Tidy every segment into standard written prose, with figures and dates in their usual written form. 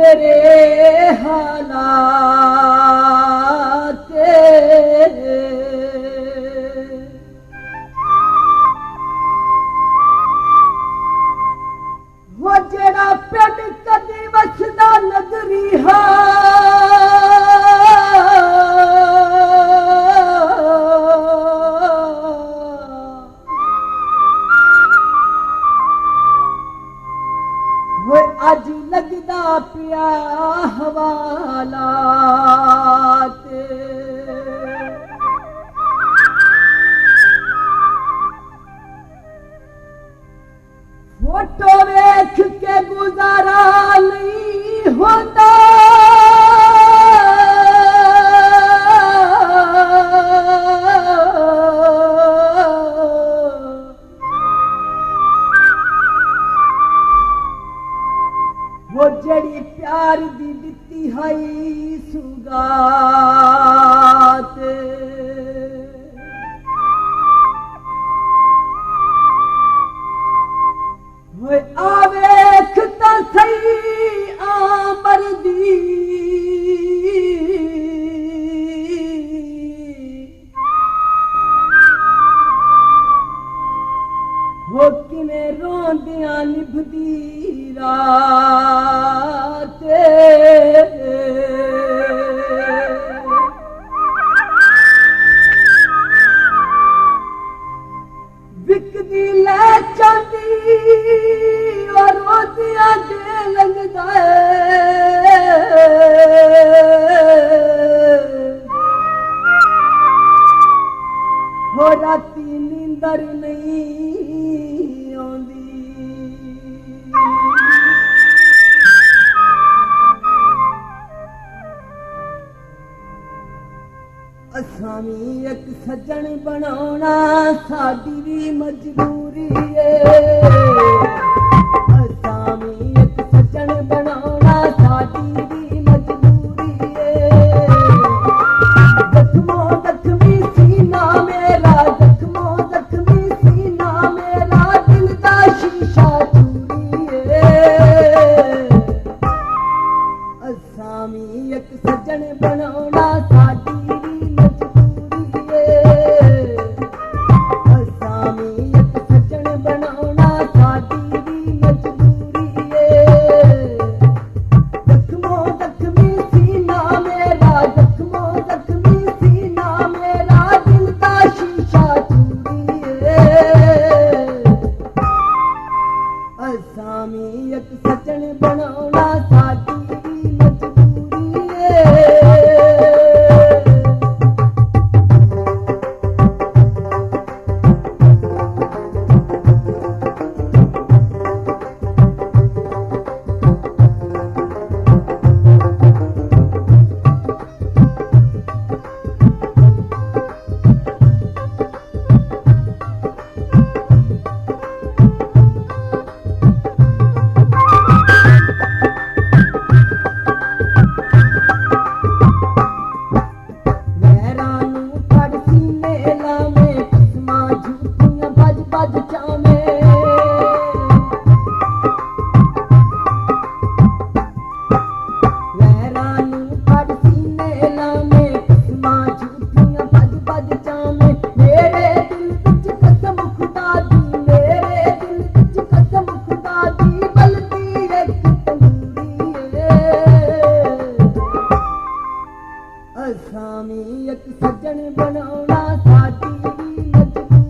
तेरे हालात वो जेड़ा पिंड कदी वसदा नगरी हा अज लगदा पिया हवालात फोटो वेख के गुजारा नहीं होता वो जड़ी प्यार दी दिती हई सुगात वो आवेख ता सही आमर दी वो किवें रोंदियां निभदी रात विकदी लै चांदी और रोदियां दे लगदा हो राती नींदर नहीं आंदी असामी एक सज्जन बनाना साडी भी मजबूरी है असामी एक सज्जन बनाना साडी भी मजबूरी है जख्मो जख्मी सीना मेरा जख्मो जख्मी सीना मेरा दिल का शीशा चूरी है असामी एक सज्जन बनाना साडी सज्जन बनाना साडी मजबूरी असामी एक सज्जन बनाना साडी मजबूरी असामी एक सज्जन बनाना साडी मजबूरी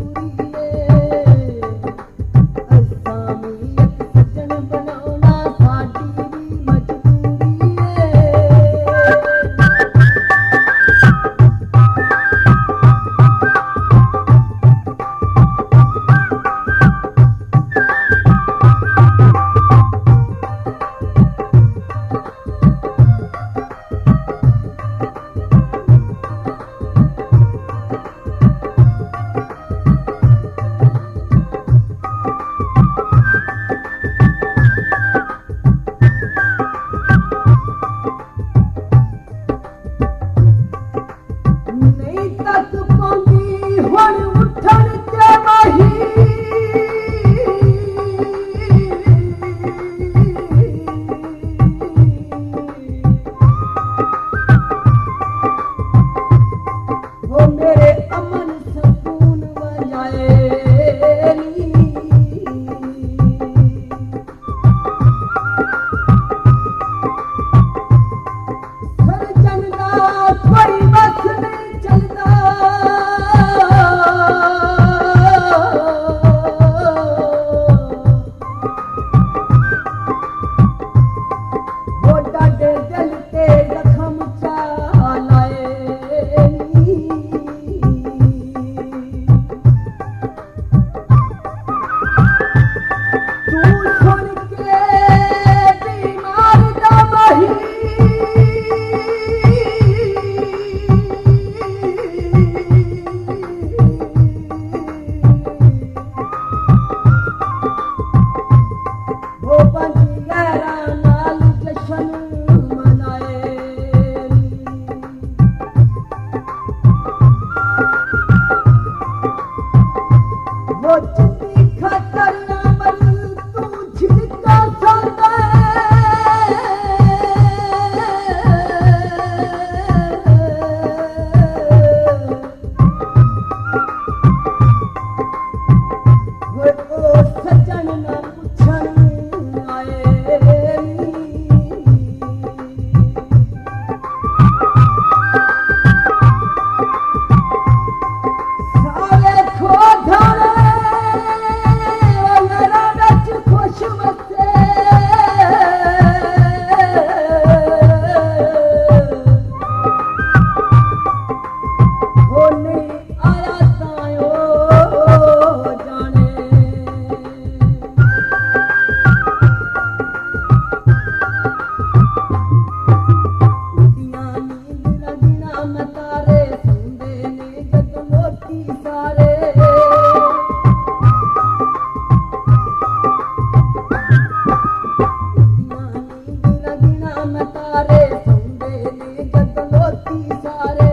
ਤਾਰੇ ਸੌਂਦੇ ਨੇ ਜਦ ਲੋਕੀ ਸਾਰੇ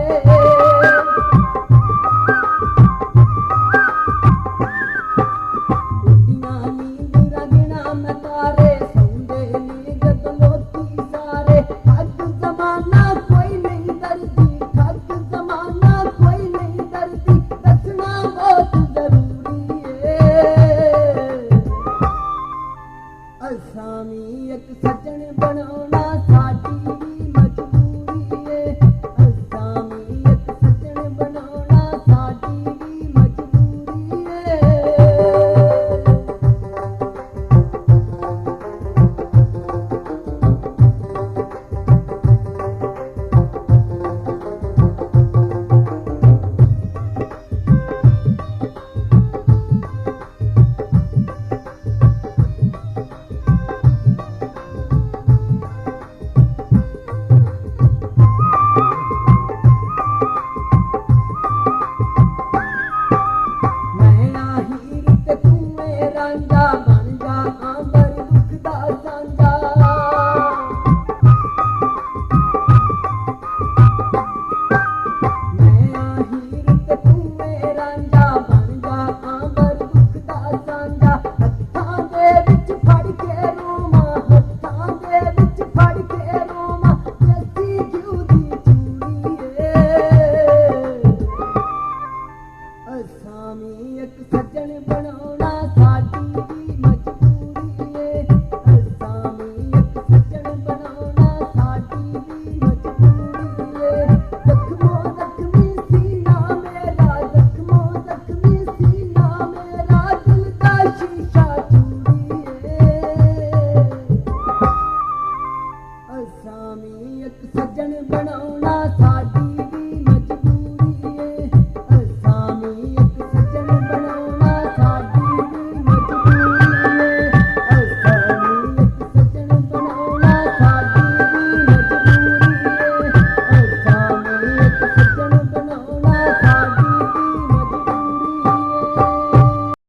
ਉੱਡੀਆਂ ਨੀਂਦ ਰਗਣਾ ਮੈਂ ਤਾਰੇ ਸੌਂਦੇ ਨੇ ਜਦ ਲੋਕੀ ਸਾਰੇ ਠੱਗ ਜ਼ਮਾਨਾ ਕੋਈ ਨਹੀਂ ਡਰਦੀ ਠੱਗ ਜ਼ਮਾਨਾ ਕੋਈ ਨਹੀਂ ਡਰਦੀ ਦੱਸਣਾ ਬਹੁਤ ਜ਼ਰੂਰੀ ਏ ਅਸਾਮੀ ਇੱਕ ਸੱਜਣ ਬਣਾਉਣਾ ਸਾਡੀ ਵੀ ਮਜਬੂਰੀ ਏ ਅਸਾਮੀ ਇੱਕ ਸੱਜਣ ਬਣਾਉਣਾ ਸਾਡੀ ਵੀ ਮਜਬੂਰੀ ਏ ਮੈਂ ਆਹੀਰ ਤੇ ਤੂੰ ਏ ਰਾਂਝਾ ਬਣ ਜਾ ਆਂਬਰ ਦੁੱਖ ਦਾ ਸਾਂਝਾ ਮੈਂ ਆਹੀਰ ਤੇ ਤੂੰ ਏ ਰਾਂਝਾ ਬਣ ਜਾ ਆਂਬਰ ਦੁੱਖ ਦਾ ਸਾਂਝਾ ਹੱਥਾਂ ਦੇ ਵਿੱਚ ਫੜ ਕੇ ਰੋਵਾਂ ਹੱਥਾਂ ਦੇ ਵਿੱਚ ਫੜ ਕੇ ਰੋਵਾਂ ਜੱਸੀ ਜੂ ਦੀ ਚੂੜੀ ਏ ਅਸਾਮੀ ਇੱਕ ਸੱਜਣ ਬਣਾਉਣਾ ਸਾਡੀ ਵੀ ਮਜਬੂਰੀ ਏ ਅਸਾਮੀ ਇੱਕ ਸੱਜਣ ਬਣਾਉਣਾ ਸਾਡੀ ਵੀ ਮਜਬੂਰੀ ਏ ਜ਼ਖਮੋ ਜ਼ਖਮੀ ਸੀਨਾ ਮੇਰਾ ਜ਼ਖਮੋ ਜ਼ਖਮੀ ਸੀਨਾ ਮੇਰਾ ਦਿਲ ਦਾ ਸ਼ੀਸ਼ਾ ਚੂੜੀ ਏ ਅਸਾਮੀ ਇੱਕ ਸੱਜਣ ਬਣਾਉਣਾ ਸਾਡੀ